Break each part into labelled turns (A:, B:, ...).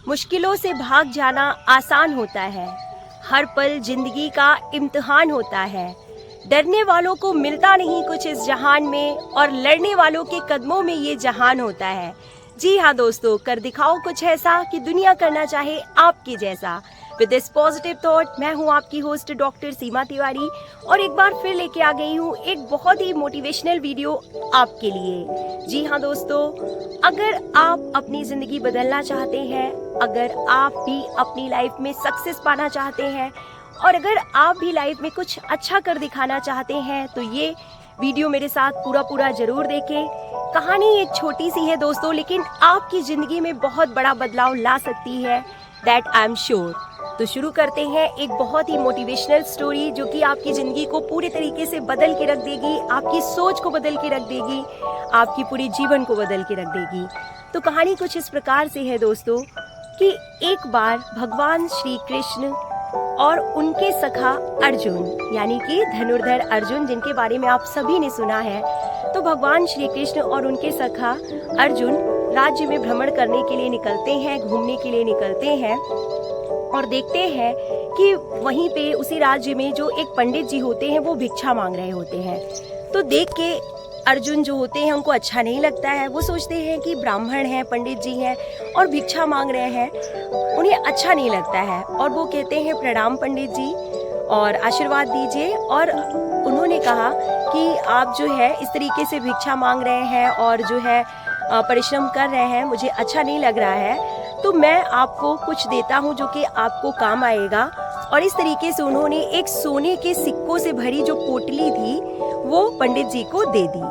A: मुश्किलों से भाग जाना आसान होता है। हर पल जिंदगी का इम्तिहान होता है। डरने वालों को मिलता नहीं कुछ इस जहान में, और लड़ने वालों के कदमों में ये जहान होता है। जी हाँ दोस्तों, कर दिखाओ कुछ ऐसा कि दुनिया करना चाहे आपके जैसा। विद दिस पॉजिटिव थॉट, मैं हूँ आपकी होस्ट डॉक्टर सीमा तिवारी, और एक बार फिर लेके आ गई हूँ एक बहुत ही मोटिवेशनल वीडियो आपके लिए। जी हाँ दोस्तों, अगर आप अपनी ज़िंदगी बदलना चाहते हैं, अगर आप भी अपनी लाइफ में सक्सेस पाना चाहते हैं, और अगर आप भी लाइफ में कुछ अच्छा कर दिखाना चाहते हैं, तो ये वीडियो मेरे साथ पूरा जरूर देखें। कहानी एक छोटी सी है दोस्तों, लेकिन आपकी ज़िंदगी में बहुत बड़ा बदलाव ला सकती है, दैट आई एम श्योर। तो शुरू करते हैं एक बहुत ही मोटिवेशनल स्टोरी, जो कि आपकी ज़िंदगी को पूरी तरीके से बदल के रख देगी, आपकी सोच को बदल के रख देगी, आपकी पूरी जीवन को बदल के रख देगी। तो कहानी कुछ इस प्रकार से है दोस्तों कि एक बार भगवान श्री कृष्ण और उनके सखा अर्जुन, यानी कि धनुर्धर अर्जुन, जिनके बारे में आप सभी ने सुना है, तो भगवान श्री कृष्ण और उनके सखा अर्जुन राज्य में भ्रमण करने के लिए निकलते हैं, घूमने के लिए निकलते हैं, और देखते हैं कि वहीं पे उसी राज्य में जो एक पंडित जी होते हैं वो भिक्षा मांग रहे होते हैं। तो देख के अर्जुन जो होते हैं उनको अच्छा नहीं लगता है। वो सोचते हैं कि ब्राह्मण हैं, पंडित जी हैं और भिक्षा मांग रहे हैं, उन्हें अच्छा नहीं लगता है, और वो कहते हैं प्रणाम पंडित जी और आशीर्वाद दीजिए। और उन्होंने कहा कि आप जो है इस तरीके से भिक्षा मांग रहे हैं और जो है परिश्रम कर रहे हैं, मुझे अच्छा नहीं लग रहा है, तो मैं आपको कुछ देता हूँ जो कि आपको काम आएगा। और इस तरीके से उन्होंने एक सोने के सिक्कों से भरी जो पोटली थी वो पंडित जी को दे दी।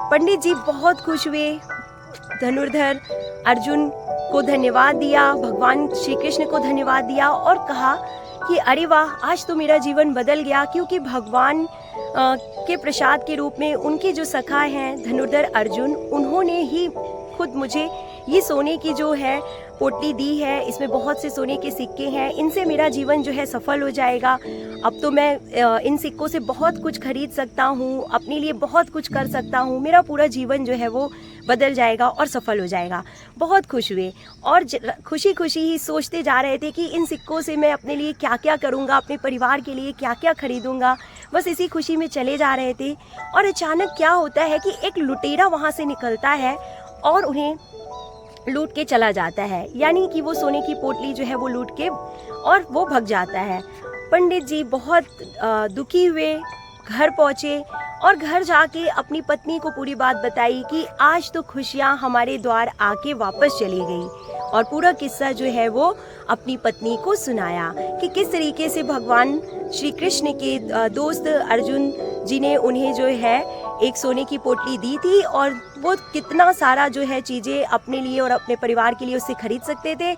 A: पंडित जी बहुत खुश हुए, धनुर्धर अर्जुन को धन्यवाद दिया, भगवान श्री कृष्ण को धन्यवाद दिया और कहा कि अरे वाह, आज तो मेरा जीवन बदल गया, क्योंकि भगवान के प्रसाद के रूप में उनके जो सखा हैं धनुर्धर अर्जुन, उन्होंने ही खुद मुझे ये सोने की जो है पोटली दी है, इसमें बहुत से सोने के सिक्के हैं, इनसे मेरा जीवन जो है सफल हो जाएगा। अब तो मैं इन सिक्कों से बहुत कुछ खरीद सकता हूँ, अपने लिए बहुत कुछ कर सकता हूँ, मेरा पूरा जीवन जो है वो बदल जाएगा और सफल हो जाएगा। बहुत खुश हुए और खुशी खुशी ही सोचते जा रहे थे कि इन सिक्कों से मैं अपने लिए क्या क्या करूँगा, अपने परिवार के लिए क्या क्या खरीदूँगा, बस इसी खुशी में चले जा रहे थे। और अचानक क्या होता है कि एक लुटेरा वहाँ से निकलता है और उन्हें लूट के चला जाता है, यानी कि वो सोने की पोटली जो है वो लूट के और वो भाग जाता है। पंडित जी बहुत दुखी हुए, घर पहुँचे और घर जाके अपनी पत्नी को पूरी बात बताई कि आज तो खुशियाँ हमारे द्वार आके वापस चली गई, और पूरा किस्सा जो है वो अपनी पत्नी को सुनाया कि किस तरीके से भगवान श्री कृष्ण के दोस्त अर्जुन जी ने उन्हें जो है एक सोने की पोटली दी थी, और वो कितना सारा जो है चीज़ें अपने लिए और अपने परिवार के लिए उससे खरीद सकते थे।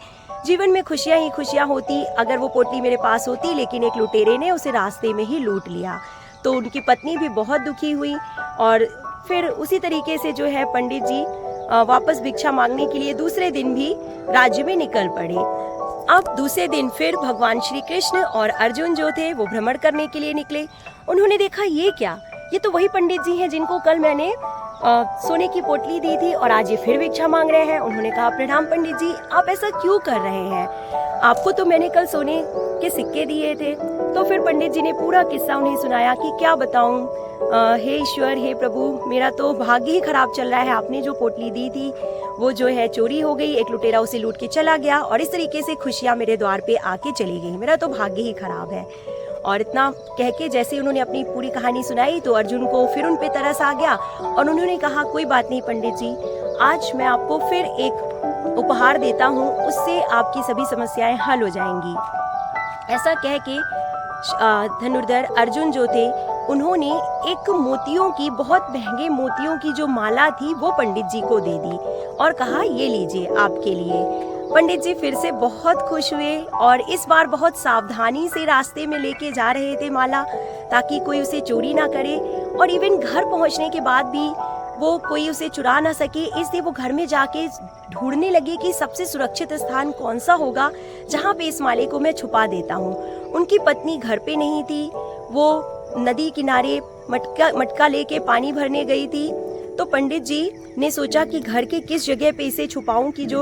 A: जीवन में खुशियाँ ही खुशियाँ होती अगर वो पोटली मेरे पास होती, लेकिन एक लुटेरे ने उसे रास्ते में ही लूट लिया। तो उनकी पत्नी भी बहुत दुखी हुई, और फिर उसी तरीके से जो है पंडित जी वापस भिक्षा मांगने के लिए दूसरे दिन भी राज्य में निकल पड़े। अब दूसरे दिन फिर भगवान श्री कृष्ण और अर्जुन जो थे वो भ्रमण करने के लिए निकले। उन्होंने देखा ये क्या, ये तो वही पंडित जी हैं जिनको कल मैंने सोने की पोटली दी थी और आज ये फिर भिक्षा मांग रहे हैं। उन्होंने कहा प्रणाम पंडित जी, आप ऐसा क्यों कर रहे हैं, आपको तो मैंने कल सोने के सिक्के दिए थे। तो फिर पंडित जी ने पूरा किस्सा उन्हें सुनाया कि क्या बताऊं, हे ईश्वर, हे प्रभु, मेरा तो भाग्य ही खराब चल रहा है। आपने जो पोटली दी थी वो जो है चोरी हो गई, एक लुटेरा उसे लूट के चला गया, और इस तरीके से खुशियाँ मेरे द्वार पे आके चली गई, मेरा तो भाग्य ही खराब है। और इतना कह के जैसे उन्होंने अपनी पूरी कहानी सुनाई तो अर्जुन को फिर उन पे तरस आ गया, और उन्होंने कहा कोई बात नहीं पंडित जी, आज मैं आपको फिर एक उपहार देता हूँ, उससे आपकी सभी समस्याएं हल हो जाएंगी। ऐसा कह के धनुर्धर अर्जुन जो थे उन्होंने एक मोतियों की, बहुत महंगे मोतियों की जो माला थी वो पंडित जी को दे दी और कहा ये लीजिए आपके लिए। पंडित जी फिर से बहुत खुश हुए और इस बार बहुत सावधानी से रास्ते में लेके जा रहे थे माला, ताकि कोई उसे चोरी ना करे, और इवन घर पहुंचने के बाद भी वो कोई उसे चुरा ना सके। इसलिए वो घर में जाके ढूंढने लगे कि सबसे सुरक्षित स्थान कौन सा होगा जहाँ पे इस माले को मैं छुपा देता हूँ। उनकी पत्नी घर पे नहीं थी, वो नदी किनारे मटका लेके पानी भरने गई थी। तो पंडित जी ने सोचा कि घर के किस जगह पे इसे छुपाऊं कि जो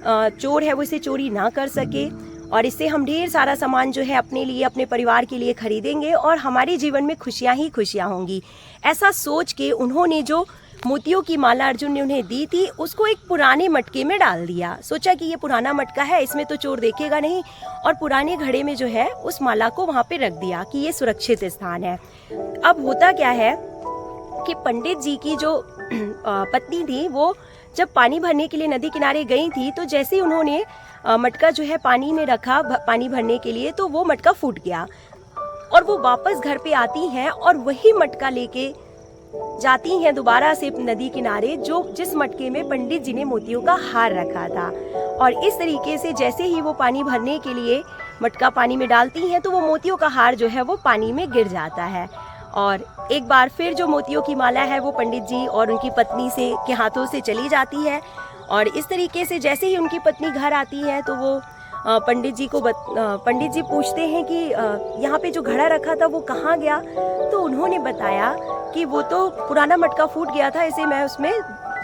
A: चोर है वो इसे चोरी ना कर सके, और इससे हम ढेर सारा सामान जो है अपने लिए, अपने परिवार के लिए खरीदेंगे और हमारे जीवन में खुशियाँ ही खुशियाँ होंगी। ऐसा सोच के उन्होंने जो मोतियों की माला अर्जुन ने उन्हें दी थी उसको एक पुराने मटके में डाल दिया। सोचा कि ये पुराना मटका है, इसमें तो चोर देखेगा नहीं, और पुराने घड़े में जो है उस माला को वहाँ पे रख दिया कि ये सुरक्षित स्थान है। अब होता क्या है कि पंडित जी की जो पत्नी थी वो जब पानी भरने के लिए नदी किनारे गई थी, तो जैसे ही उन्होंने मटका जो है पानी में रखा पानी भरने के लिए, तो वो मटका फूट गया और वो वापस घर पे आती हैं और वही मटका लेके जाती हैं दोबारा से नदी किनारे, जो जिस मटके में पंडित जी ने मोतियों का हार रखा था। और इस तरीके से जैसे ही वो पानी भरने के लिए मटका पानी में डालती हैं तो वो मोतियों का हार जो है वो पानी में गिर जाता है, और एक बार फिर जो मोतियों की माला है वो पंडित जी और उनकी पत्नी के हाथों से चली जाती है। और इस तरीके से जैसे ही उनकी पत्नी घर आती है तो वो पंडित जी पूछते हैं कि यहाँ पे जो घड़ा रखा था वो कहाँ गया, तो उन्होंने बताया कि वो तो पुराना मटका फूट गया था, इसे मैं उसमें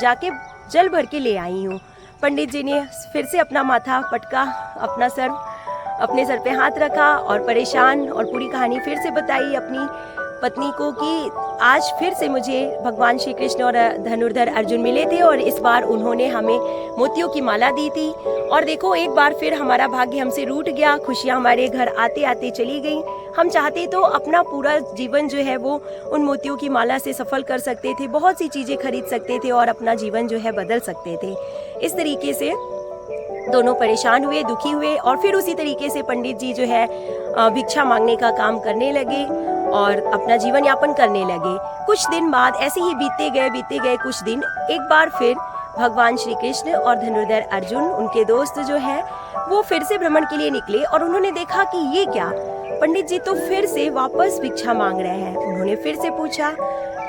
A: जाके जल भर के ले आई हूँ। पंडित जी ने फिर से अपना माथा पटका, अपने सर पे हाथ रखा और परेशान, और पूरी कहानी फिर से बताई अपनी पत्नी को कि आज फिर से मुझे भगवान श्री कृष्ण और धनुर्धर अर्जुन मिले थे और इस बार उन्होंने हमें मोतियों की माला दी थी, और देखो एक बार फिर हमारा भाग्य हमसे रूठ गया, खुशियाँ हमारे घर आते आते चली गईं। हम चाहते तो अपना पूरा जीवन जो है वो उन मोतियों की माला से सफल कर सकते थे, बहुत सी चीज़ें खरीद सकते थे और अपना जीवन जो है बदल सकते थे। इस तरीके से दोनों परेशान हुए, दुखी हुए, और फिर उसी तरीके से पंडित जी जो है भिक्षा मांगने का काम करने लगे और अपना जीवन यापन करने लगे। कुछ दिन बाद ऐसे ही बीतते गए कुछ दिन, एक बार फिर भगवान श्री कृष्ण और धनुर्धर अर्जुन, उनके दोस्त जो है, वो फिर से भ्रमण के लिए निकले और उन्होंने देखा कि ये क्या, पंडित जी तो फिर से वापस भिक्षा मांग रहे हैं। उन्होंने फिर से पूछा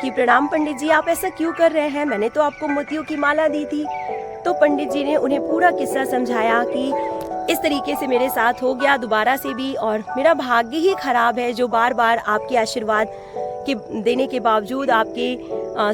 A: कि प्रणाम पंडित जी, आप ऐसा क्यों कर रहे हैं, मैंने तो आपको मोतियों की माला दी थी। तो पंडित जी ने उन्हें पूरा किस्सा समझाया कि इस तरीके से मेरे साथ हो गया दोबारा से भी, और मेरा भाग्य ही खराब है जो बार बार आपके आशीर्वाद के देने के बावजूद, आपके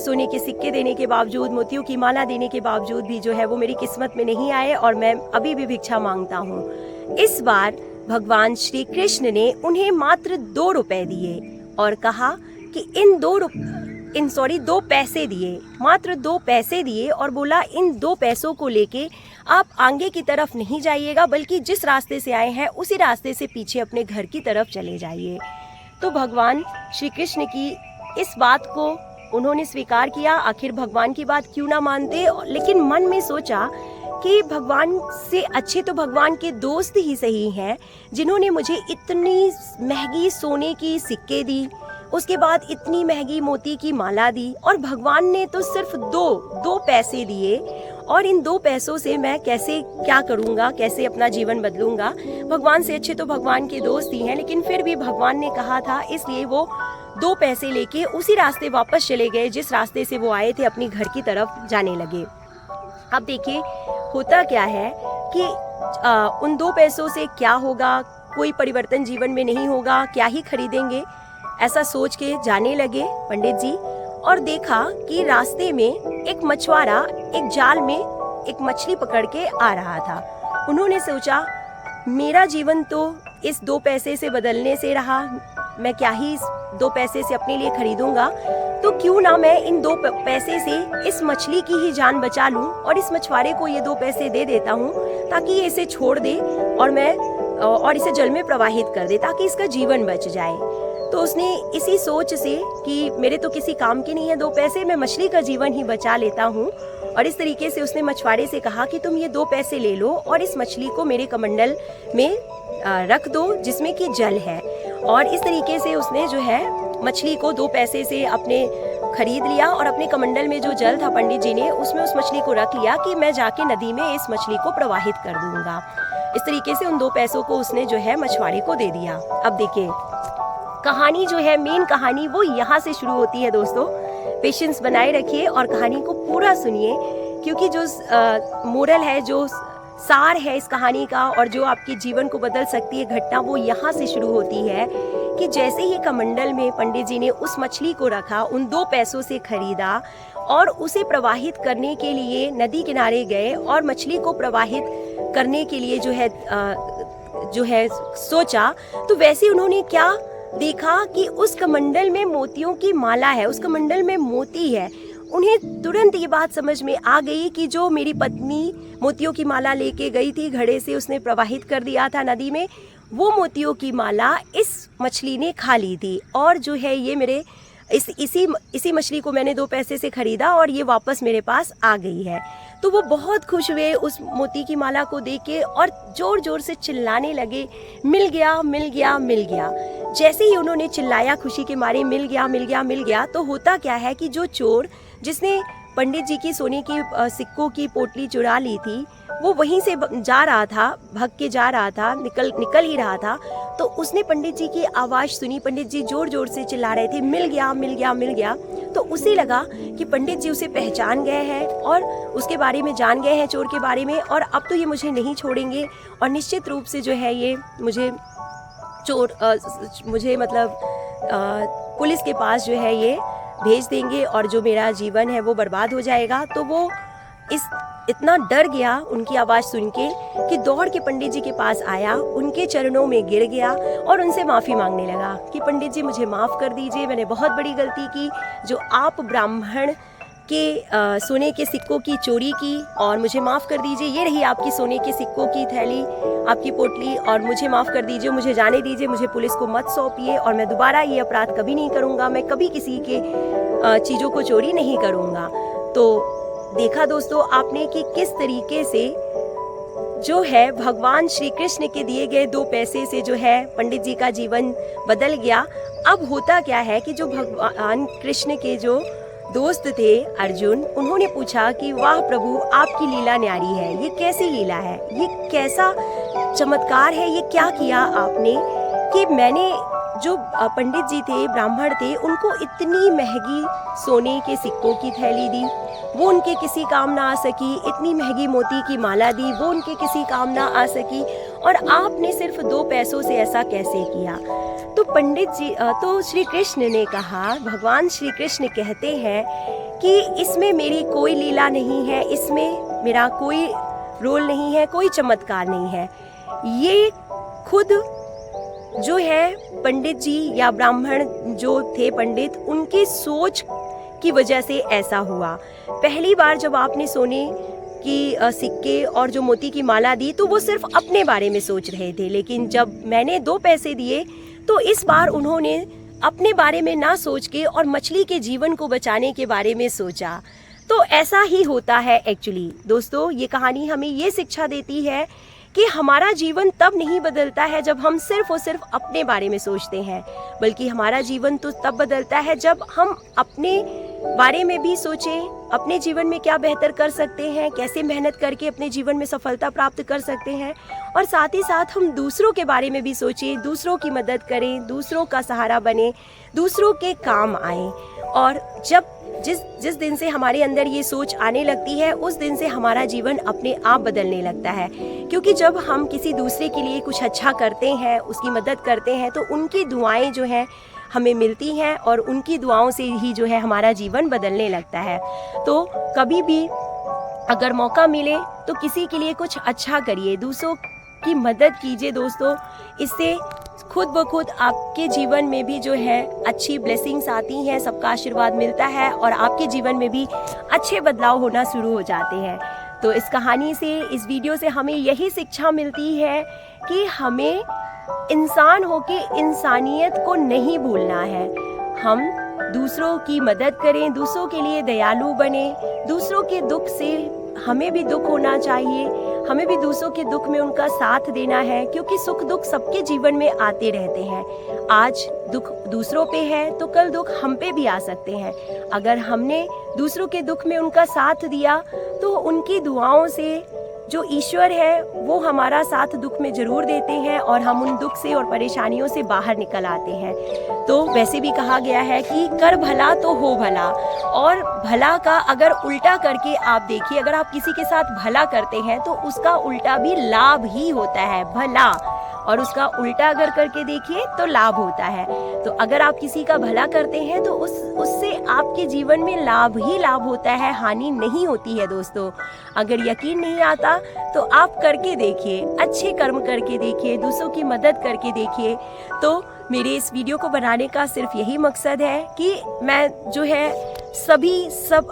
A: सोने के सिक्के देने के बावजूद, मोतियों की माला देने के बावजूद भी जो है वो मेरी किस्मत में नहीं आए और मैं अभी भी भिक्षा मांगता हूँ। इस बार भगवान श्री कृष्ण ने उन्हें मात्र 2 रुपए दिए और कहा कि इन 2 पैसे दिए, मात्र 2 पैसे दिए, और बोला इन 2 पैसों को लेके आप आगे की तरफ नहीं जाइएगा, बल्कि जिस रास्ते से आए हैं उसी रास्ते से पीछे अपने घर की तरफ चले जाइए। तो भगवान श्री कृष्ण की इस बात को उन्होंने स्वीकार किया। आखिर भगवान की बात क्यों ना मानते, लेकिन मन में सोचा कि भगवान से अच्छे तो भगवान के दोस्त ही सही हैं, जिन्होंने मुझे इतनी महंगी सोने की सिक्के दी, उसके बाद इतनी महंगी मोती की माला दी, और भगवान ने तो सिर्फ दो पैसे दिए, और इन 2 पैसों से मैं कैसे क्या करूँगा, कैसे अपना जीवन बदलूंगा। भगवान से अच्छे तो भगवान के दोस्त ही हैं, लेकिन फिर भी भगवान ने कहा था, इसलिए वो 2 पैसे लेके उसी रास्ते वापस चले गए जिस रास्ते से वो आए थे, अपनी घर की तरफ जाने लगे। अब देखिए होता क्या है कि उन 2 पैसों से क्या होगा, कोई परिवर्तन जीवन में नहीं होगा, क्या ही खरीदेंगे, ऐसा सोच के जाने लगे पंडित जी, और देखा कि रास्ते में एक मछुआरा एक जाल में एक मछली पकड़ के आ रहा था। उन्होंने सोचा मेरा जीवन तो इस 2 पैसे से बदलने से रहा, मैं क्या ही इस 2 पैसे से अपने लिए खरीदूंगा, तो क्यों ना मैं इन 2 पैसे से इस मछली की ही जान बचा लूं और इस मछुआरे को ये 2 पैसे दे देता हूं ताकि ये इसे छोड़ दे और इसे जल में प्रवाहित कर दे ताकि इसका जीवन बच जाए। तो उसने इसी सोच से कि मेरे तो किसी काम के नहीं है 2 पैसे, मैं मछली का जीवन ही बचा लेता हूँ, और इस तरीके से उसने मछुआरे से कहा कि तुम ये 2 पैसे ले लो और इस मछली को मेरे कमंडल में रख दो जिसमें कि जल है। और इस तरीके से उसने जो है मछली को 2 पैसे से अपने खरीद लिया और अपने कमंडल में जो जल था पंडित जी ने उसमें उस मछली को रख लिया कि मैं जाके नदी में इस मछली को प्रवाहित कर दूंगा। इस तरीके से उन 2 पैसों को उसने जो है मछुआरे को दे दिया। अब देखिए कहानी जो है, मेन कहानी वो यहाँ से शुरू होती है दोस्तों। पेशेंस बनाए रखिए और कहानी को पूरा सुनिए, क्योंकि जो मोरल है, जो सार है इस कहानी का और जो आपके जीवन को बदल सकती है घटना, वो यहाँ से शुरू होती है कि जैसे ही कमंडल में पंडित जी ने उस मछली को रखा, उन 2 पैसों से खरीदा और उसे प्रवाहित करने के लिए नदी किनारे गए और मछली को प्रवाहित करने के लिए जो है सोचा, तो वैसे उन्होंने क्या देखा कि उस कमंडल में मोतियों की माला है, उस कमंडल में मोती है। उन्हें तुरंत ये बात समझ में आ गई कि जो मेरी पत्नी मोतियों की माला लेके गई थी, घड़े से उसने प्रवाहित कर दिया था नदी में, वो मोतियों की माला इस मछली ने खा ली थी। और जो है ये मेरे इसी मछली को मैंने 2 पैसे से खरीदा और ये वापस मेरे पास आ गई है। तो वो बहुत खुश हुए उस मोती की माला को देख के और जोर जोर से चिल्लाने लगे, मिल गया, मिल गया, मिल गया। जैसे ही उन्होंने चिल्लाया खुशी के मारे, मिल गया, मिल गया, मिल गया, तो होता क्या है कि जो चोर जिसने पंडित जी की सोने की सिक्कों की पोटली चुरा ली थी, वो वहीं से जा रहा था, भाग के जा रहा था, निकल ही रहा था। तो उसने पंडित जी की आवाज़ सुनी, पंडित जी जोर जोर से चिल्ला रहे थे, मिल गया, मिल गया, मिल गया। तो उसे लगा कि पंडित जी उसे पहचान गए हैं और उसके बारे में जान गए हैं, चोर के बारे में, और अब तो ये मुझे नहीं छोड़ेंगे और निश्चित रूप से जो है ये मुझे पुलिस के पास जो है ये भेज देंगे और जो मेरा जीवन है वो बर्बाद हो जाएगा। तो वो इतना डर गया उनकी आवाज़ सुन के कि दौड़ के पंडित जी के पास आया, उनके चरणों में गिर गया और उनसे माफ़ी मांगने लगा कि पंडित जी मुझे माफ़ कर दीजिए, मैंने बहुत बड़ी गलती की, जो आप ब्राह्मण के सोने के सिक्कों की चोरी की, और मुझे माफ़ कर दीजिए, ये रही आपकी सोने के सिक्कों की थैली, आपकी पोटली, और मुझे माफ़ कर दीजिए, मुझे जाने दीजिए, मुझे पुलिस को मत सौंपिए और मैं दोबारा ये अपराध कभी नहीं करूँगा, मैं कभी किसी के चीज़ों को चोरी नहीं करूँगा। तो देखा दोस्तों आपने कि किस तरीके से जो है भगवान श्री कृष्ण के दिए गए 2 पैसे से जो है पंडित जी का जीवन बदल गया। अब होता क्या है कि जो भगवान कृष्ण के जो दोस्त थे अर्जुन, उन्होंने पूछा कि वाह प्रभु, आपकी लीला न्यारी है, ये कैसी लीला है, ये कैसा चमत्कार है, ये क्या किया आपने कि मैंने जो पंडित जी थे, ब्राह्मण थे, उनको इतनी महंगी सोने के सिक्कों की थैली दी, वो उनके किसी काम ना आ सकी, इतनी महंगी मोती की माला दी, वो उनके किसी काम ना आ सकी, और आपने सिर्फ 2 पैसों से ऐसा कैसे किया। तो पंडित जी तो श्री कृष्ण ने कहा, भगवान श्री कृष्ण कहते हैं कि इसमें मेरी कोई लीला नहीं है, इसमें मेरा कोई रोल नहीं है, कोई चमत्कार नहीं है, ये खुद जो है पंडित जी या ब्राह्मण जो थे पंडित, उनकी सोच की वजह से ऐसा हुआ। पहली बार जब आपने सोने की सिक्के और जो मोती की माला दी तो वो सिर्फ अपने बारे में सोच रहे थे, लेकिन जब मैंने 2 पैसे दिए तो इस बार उन्होंने अपने बारे में ना सोच के और मछली के जीवन को बचाने के बारे में सोचा। तो ऐसा ही होता है एक्चुअली दोस्तों। ये कहानी हमें ये शिक्षा देती है कि हमारा जीवन तब नहीं बदलता है जब हम सिर्फ और सिर्फ अपने बारे में सोचते हैं, बल्कि हमारा जीवन तो तब बदलता है जब हम अपने बारे में भी सोचें, अपने जीवन में क्या बेहतर कर सकते हैं, कैसे मेहनत करके अपने जीवन में सफलता प्राप्त कर सकते हैं, और साथ ही साथ हम दूसरों के बारे में भी सोचें, दूसरों की मदद करें, दूसरों का सहारा बने, दूसरों के काम आएं। और जब जिस दिन से हमारे अंदर ये सोच आने लगती है, उस दिन से हमारा जीवन अपने आप बदलने लगता है। क्योंकि जब हम किसी दूसरे के लिए कुछ अच्छा करते हैं, उसकी मदद करते हैं, तो उनकी दुआएं जो हैं हमें मिलती हैं और उनकी दुआओं से ही जो है हमारा जीवन बदलने लगता है। तो कभी भी अगर मौका मिले तो किसी के लिए कुछ अच्छा करिए, दूसरों की मदद कीजिए दोस्तों। इससे खुद ब खुद आपके जीवन में भी जो है अच्छी ब्लेसिंग्स आती हैं, सबका आशीर्वाद मिलता है और आपके जीवन में भी अच्छे बदलाव होना शुरू हो जाते हैं। तो इस कहानी से, इस वीडियो से हमें यही शिक्षा मिलती है कि हमें इंसान होके इंसानियत को नहीं भूलना है। हम दूसरों की मदद करें, दूसरों के लिए दयालु बने, दूसरों के दुख से हमें भी दुख होना चाहिए, हमें भी दूसरों के दुख में उनका साथ देना है, क्योंकि सुख दुख सबके जीवन में आते रहते हैं। आज दुख दूसरों पे है तो कल दुख हम पे भी आ सकते हैं। अगर हमने दूसरों के दुख में उनका साथ दिया तो उनकी दुआओं से जो ईश्वर है वो हमारा साथ दुख में जरूर देते हैं और हम उन दुख से और परेशानियों से बाहर निकल आते हैं। तो वैसे भी कहा गया है कि कर भला तो हो भला, और भला का अगर उल्टा करके आप देखिए, अगर आप किसी के साथ भला करते हैं तो उसका उल्टा भी लाभ ही होता है, भला। और उसका उल्टा अगर करके देखिए तो लाभ होता है। तो अगर आप किसी का भला करते हैं तो उससे आपके जीवन में लाभ ही लाभ होता है, हानि नहीं होती है दोस्तों। अगर यकीन नहीं आता तो आप करके देखिए, अच्छे कर्म करके देखिए, दूसरों की मदद करके देखिए। तो मेरे इस वीडियो को बनाने का सिर्फ यही मकसद है कि मैं जो है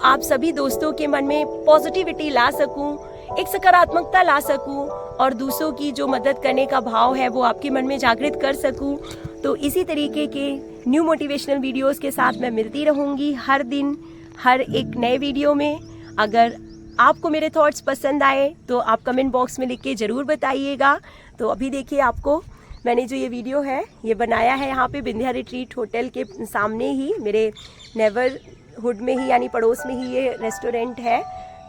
A: आप सभी दोस्तों के मन में पॉजिटिविटी ला सकूं, एक सकारात्मकता ला सकूं और दूसरों की जो मदद करने का भाव है वो आपके मन में जागृत कर सकूं। तो इसी तरीके के न्यू मोटिवेशनल वीडियोस के साथ मैं मिलती रहूंगी हर दिन, हर एक नए वीडियो में। अगर आपको मेरे थॉट्स पसंद आए तो आप कमेंट बॉक्स में लिख के ज़रूर बताइएगा। तो अभी देखिए, आपको मैंने जो ये वीडियो है ये बनाया है यहाँ पे विंध्या रिट्रीट होटल के सामने ही, मेरे नेबरहुड में ही यानी पड़ोस में ही ये रेस्टोरेंट है।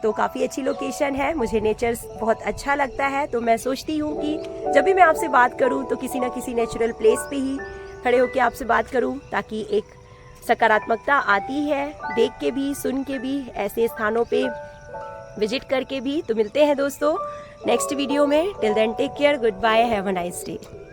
A: तो काफ़ी अच्छी लोकेशन है, मुझे नेचर बहुत अच्छा लगता है। तो मैं सोचती हूँ कि जब भी मैं आपसे बात करूँ तो किसी न किसी नेचुरल प्लेस पे ही खड़े होकर आपसे बात करूँ, ताकि एक सकारात्मकता आती है देख के भी, सुन के भी, ऐसे स्थानों पे विजिट करके भी। तो मिलते हैं दोस्तों नेक्स्ट वीडियो में। Till then take care, good bye, have a nice day.